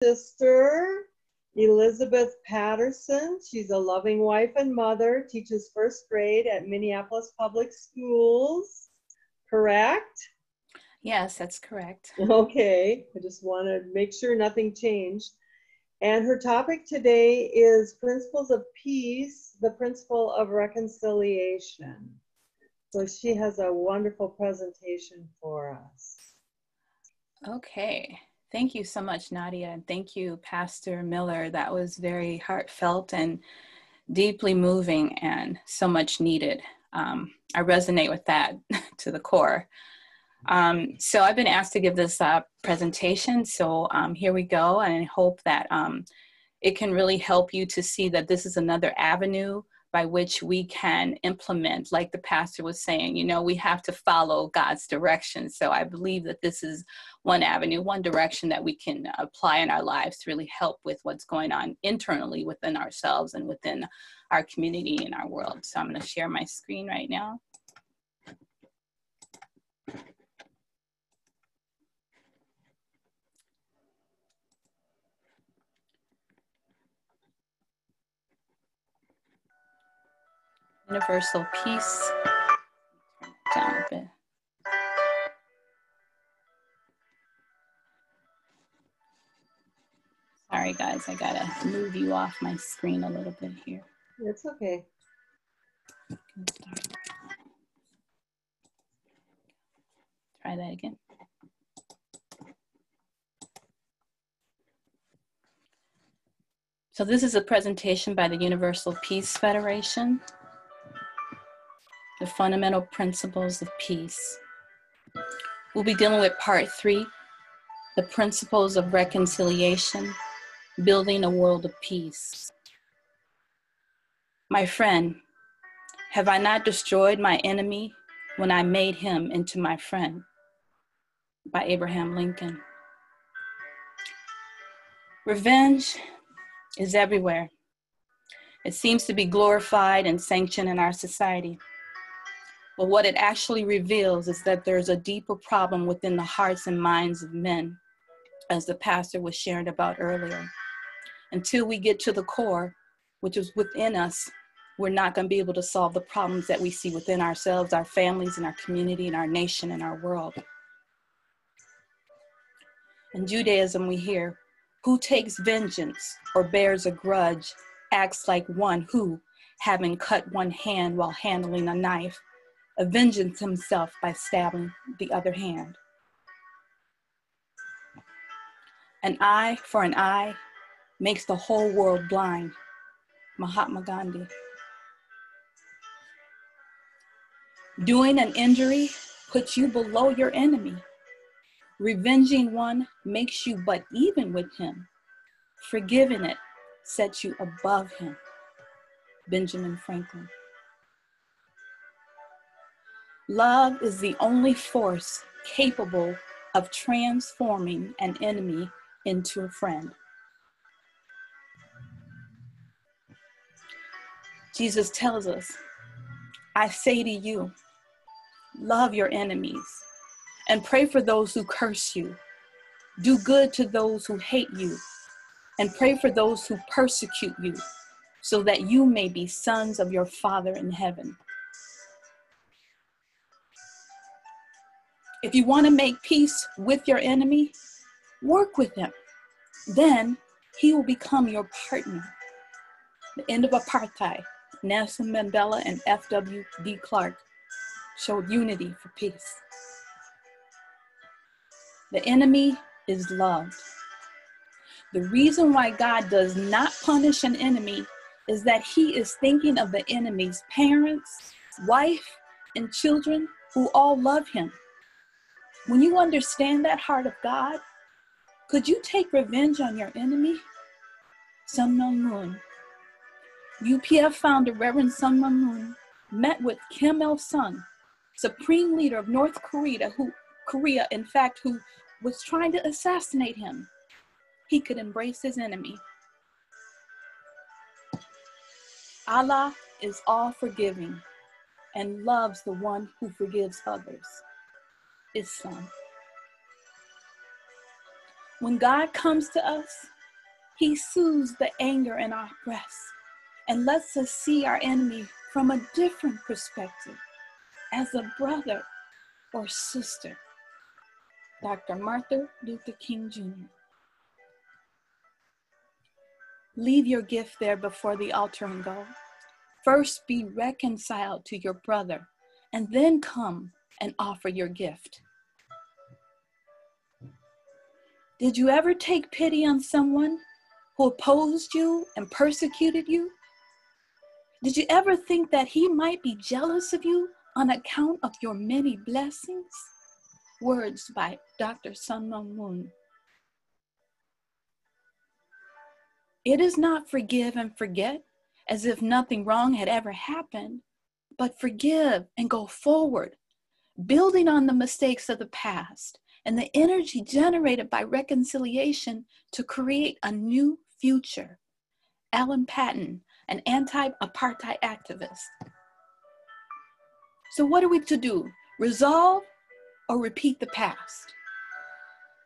Sister Elizabeth Patterson. She's a loving wife and mother, teaches first grade at Minneapolis Public Schools, correct? Yes, that's correct. Okay, I just want to make sure nothing changed. And her topic today is Principles of Peace, the Principle of Reconciliation. So she has a wonderful presentation for us. Okay. Thank you so much, Nadia. And thank you, Pastor Miller. That was very heartfelt and deeply moving and so much needed. I resonate with that to the core. So I've been asked to give this presentation. So here we go. And I hope that it can really help you to see that this is another avenue by which we can implement, like the pastor was saying, you know, we have to follow God's direction. So I believe that this is one avenue, one direction that we can apply in our lives to really help with what's going on internally within ourselves and within our community and our world. So I'm going to share my screen right now. Universal peace. Turn it down a bit. Sorry, guys, I gotta move you off my screen a little bit here. It's okay. Try that again. So this is a presentation by the Universal Peace Federation. The fundamental principles of peace. We'll be dealing with part 3, the principles of reconciliation, building a world of peace. My friend, have I not destroyed my enemy when I made him into my friend? By Abraham Lincoln. Revenge is everywhere. It seems to be glorified and sanctioned in our society. But what it actually reveals is that there's a deeper problem within the hearts and minds of men, as the pastor was sharing about earlier. Until we get to the core, which is within us, we're not going to be able to solve the problems that we see within ourselves, our families, and our community, and our nation, and our world. In Judaism, we hear, who takes vengeance or bears a grudge acts like one who, having cut one hand while handling a knife, avenges himself by stabbing the other hand. An eye for an eye makes the whole world blind. Mahatma Gandhi. Doing an injury puts you below your enemy. Revenging one makes you but even with him. Forgiving it sets you above him. Benjamin Franklin. Love is the only force capable of transforming an enemy into a friend. Jesus tells us, I say to you, love your enemies and pray for those who curse you. Do good to those who hate you and pray for those who persecute you, so that you may be sons of your Father in heaven. If you want to make peace with your enemy, work with him. Then he will become your partner. The end of apartheid, Nelson Mandela and F.W. de Klerk showed unity for peace. The enemy is loved. The reason why God does not punish an enemy is that he is thinking of the enemy's parents, wife, and children who all love him. When you understand that heart of God, could you take revenge on your enemy? Sun Myung Moon. UPF founder Reverend Sun Myung Moon met with Kim Il-sung, supreme leader of North Korea, who was trying to assassinate him. He could embrace his enemy. Allah is all forgiving and loves the one who forgives others. Islam. When God comes to us, he soothes the anger in our breasts and lets us see our enemy from a different perspective, as a brother or sister. Dr. Martin Luther King Jr. Leave your gift there before the altar and go. First be reconciled to your brother, and then come and offer your gift. Did you ever take pity on someone who opposed you and persecuted you? Did you ever think that he might be jealous of you on account of your many blessings? Words by Dr. Sun Myung Moon. It is not forgive and forget as if nothing wrong had ever happened, but forgive and go forward, building on the mistakes of the past and the energy generated by reconciliation to create a new future. Alan Patton, an anti-apartheid activist. So what are we to do? Resolve or repeat the past?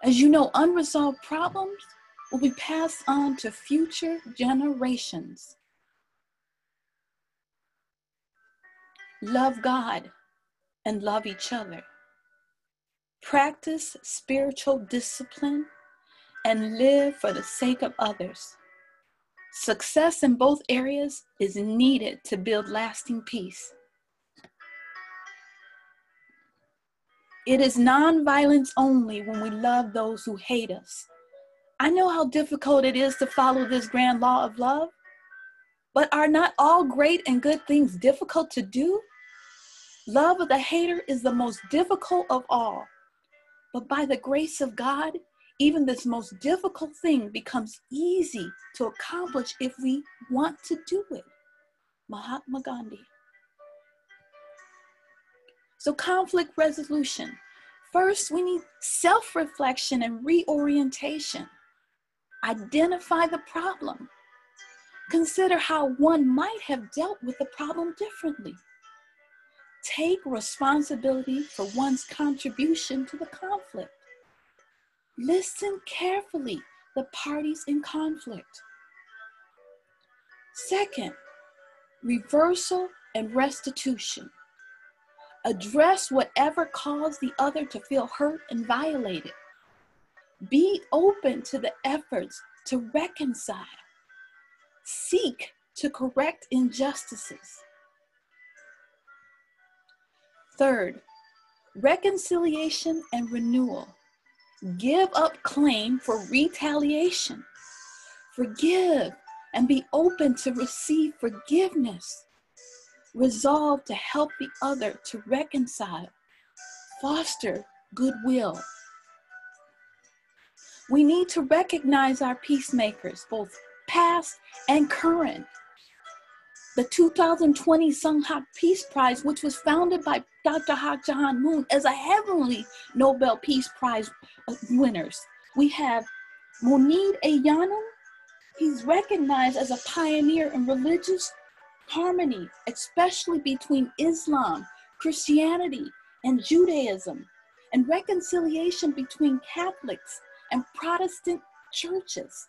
As you know, unresolved problems will be passed on to future generations. Love God and love each other. Practice spiritual discipline and live for the sake of others. Success in both areas is needed to build lasting peace. It is nonviolence only when we love those who hate us. I know how difficult it is to follow this grand law of love, but are not all great and good things difficult to do? Love of the hater is the most difficult of all. But by the grace of God, even this most difficult thing becomes easy to accomplish if we want to do it. Mahatma Gandhi. So conflict resolution. First, we need self-reflection and reorientation. Identify the problem. Consider how one might have dealt with the problem differently. Take responsibility for one's contribution to the conflict. Listen carefully the parties in conflict. Second, reversal and restitution. Address whatever caused the other to feel hurt and violated. Be open to the efforts to reconcile. Seek to correct injustices. Third, reconciliation and renewal. Give up claim for retaliation. Forgive and be open to receive forgiveness. Resolve to help the other to reconcile. Foster goodwill. We need to recognize our peacemakers, both past and current. The 2020 Sung-Hak Peace Prize, which was founded by Dr. Hak Jahan Moon as a heavenly Nobel Peace Prize winners. We have Monid Ayanam. He's recognized as a pioneer in religious harmony, especially between Islam, Christianity, and Judaism, and reconciliation between Catholics and Protestant churches.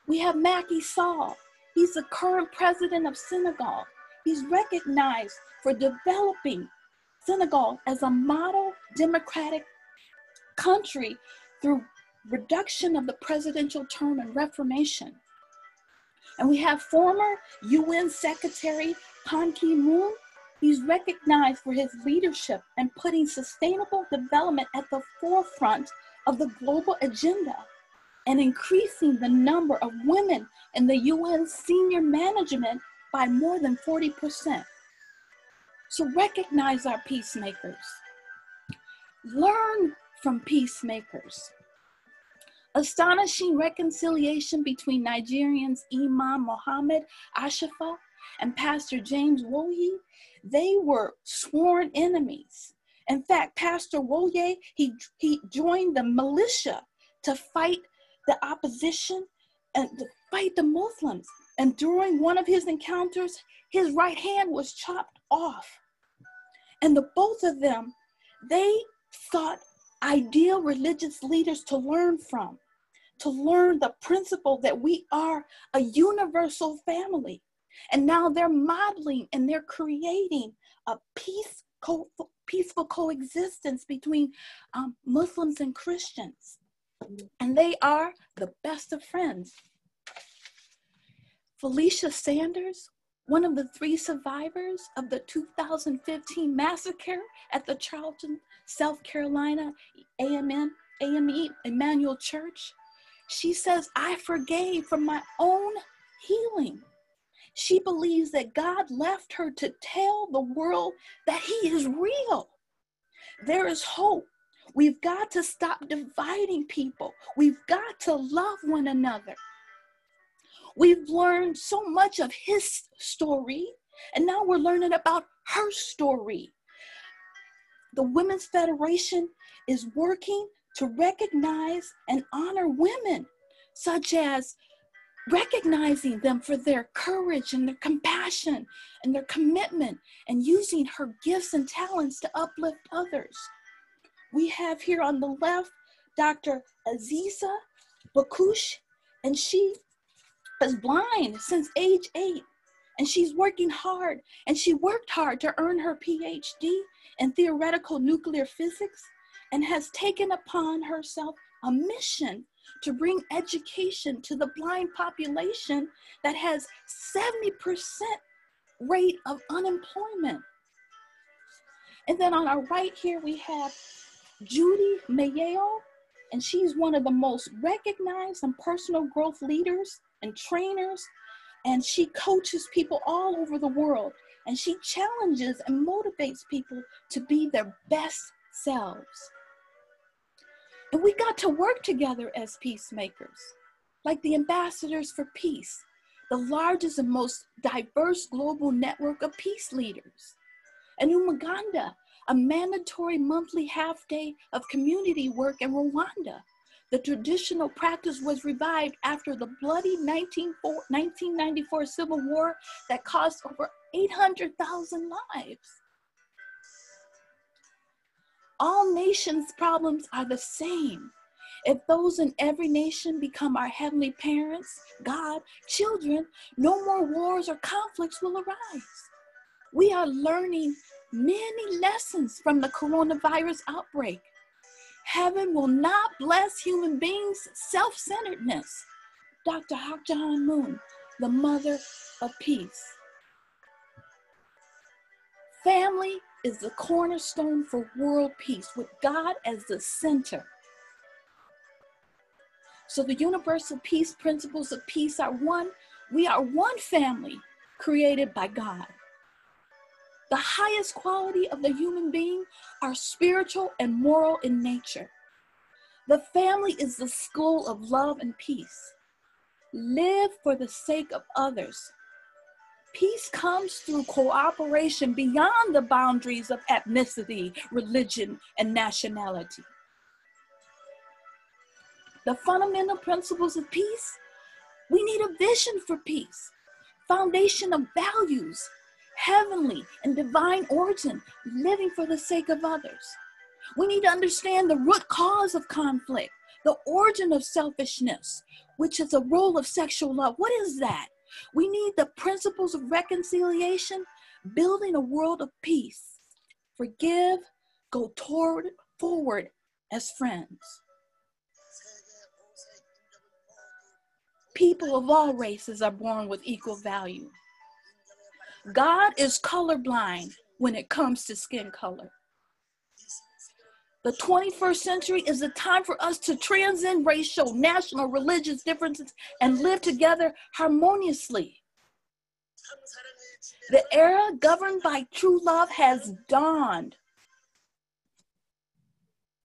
We have Macky Sall. He's the current president of Senegal. He's recognized for developing Senegal as a model democratic country through reduction of the presidential term and reformation. And we have former UN Secretary Ban Ki-moon. He's recognized for his leadership and putting sustainable development at the forefront of the global agenda and increasing the number of women in the UN senior management by more than 40%. So recognize our peacemakers. Learn from peacemakers. Astonishing reconciliation between Nigerians Imam Mohammed Ashafa and Pastor James Woye. They were sworn enemies. In fact, Pastor Woye, he joined the militia to fight the opposition and to fight the Muslims. And during one of his encounters, his right hand was chopped off. And the both of them, they sought ideal religious leaders to learn from. to learn the principle that we are a universal family. And now they're modeling and they're creating a peaceful coexistence between Muslims and Christians. And they are the best of friends. Felicia Sanders, one of the 3 survivors of the 2015 massacre at the Charleston, South Carolina AME Emmanuel Church, she says, I forgave from my own healing. She believes that God left her to tell the world that he is real. There is hope. We've got to stop dividing people. We've got to love one another. We've learned so much of his story, and now we're learning about her story. The Women's Federation is working to recognize and honor women, such as recognizing them for their courage and their compassion and their commitment, and using her gifts and talents to uplift others. We have here on the left, Dr. Aziza Bakush, and she is blind since age 8, and she's working hard, and she worked hard to earn her PhD in theoretical nuclear physics, and has taken upon herself a mission to bring education to the blind population that has 70% rate of unemployment. And then on our right here, we have Judy Mayeo, and she's one of the most recognized and personal growth leaders and trainers, and she coaches people all over the world, and she challenges and motivates people to be their best selves. And we got to work together as peacemakers, like the Ambassadors for Peace, the largest and most diverse global network of peace leaders. And Umuganda, a mandatory monthly half-day of community work in Rwanda. The traditional practice was revived after the bloody 1994 Civil War that cost over 800,000 lives. All nations' problems are the same. If those in every nation become our heavenly parents, God, children, no more wars or conflicts will arise. We are learning many lessons from the coronavirus outbreak. Heaven will not bless human beings' self-centeredness. Dr. Hak Jahan Moon, the mother of peace. Family is the cornerstone for world peace, with God as the center. So the universal peace principles of peace are one. We are one family created by God. The highest quality of the human being are spiritual and moral in nature. The family is the school of love and peace. Live for the sake of others. Peace comes through cooperation beyond the boundaries of ethnicity, religion, and nationality. The fundamental principles of peace, we need a vision for peace, foundation of values, heavenly and divine origin, living for the sake of others. We need to understand the root cause of conflict, the origin of selfishness, which is the role of sexual love. What is that? We need the principles of reconciliation, building a world of peace. Forgive, go forward as friends. People of all races are born with equal value. God is colorblind when it comes to skin color. The 21st century is a time for us to transcend racial, national, religious differences and live together harmoniously. The era governed by true love has dawned.